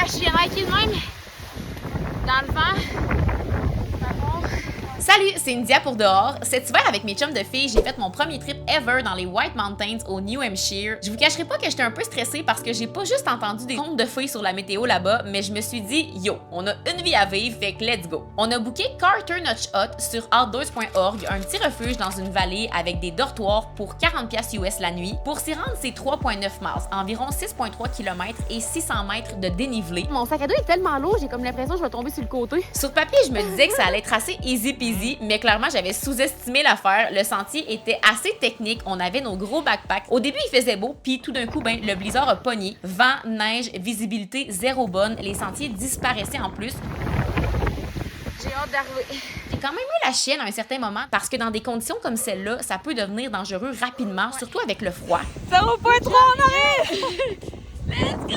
la chienne hiker de même, dans le vent. Salut, c'est India pour dehors. Cet hiver, avec mes chums de filles, j'ai fait mon premier trip ever dans les White Mountains au New Hampshire. Je vous cacherai pas que j'étais un peu stressée parce que j'ai pas juste entendu des contes de fées sur la météo là-bas, mais je me suis dit, yo, on a une vie à vivre, fait que let's go. On a booké Carter Notch Hut sur outdoors.org, un petit refuge dans une vallée avec des dortoirs pour 40$ US la nuit. Pour s'y rendre, c'est 3,9 miles, environ 6,3 km et 600 mètres de dénivelé. Mon sac à dos est tellement lourd, j'ai comme l'impression que je vais tomber sur le côté. Sur papier, je me disais que ça allait être assez easy peasy, mais clairement, j'avais sous-estimé l'affaire. Le sentier était assez technique, on avait nos gros backpacks. Au début, il faisait beau, puis tout d'un coup, le blizzard a pogné. Vent, neige, visibilité zéro bonne, les sentiers disparaissaient en plus. J'ai hâte d'arriver. J'ai quand même eu la chienne à un certain moment parce que dans des conditions comme celle-là, ça peut devenir dangereux rapidement, surtout avec le froid. Ça va pas être trop en arrière! Let's go!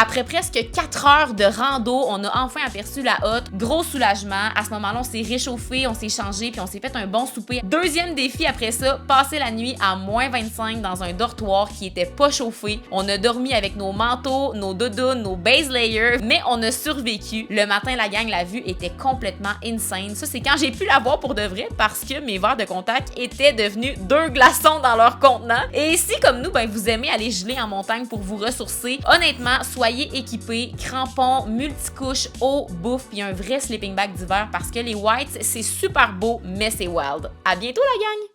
Après presque 4 heures de rando, on a enfin aperçu la hotte. Gros soulagement. À ce moment-là, on s'est réchauffé, on s'est changé, puis on s'est fait un bon souper. Deuxième défi après ça, passer la nuit à moins 25 dans un dortoir qui était pas chauffé. On a dormi avec nos manteaux, nos doudounes, nos base layers, mais on a survécu. Le matin, la gang, la vue était complètement insane. Ça, c'est quand j'ai pu la voir pour de vrai parce que mes verres de contact étaient devenus 2 glaçons dans leur contenant. Et si, comme nous, vous aimez aller geler en montagne pour vous ressourcer, honnêtement, soyez équipés, crampons, multicouches, eau, bouffe, puis un vrai sleeping bag d'hiver parce que les Whites, c'est super beau, mais c'est wild. À bientôt la gang!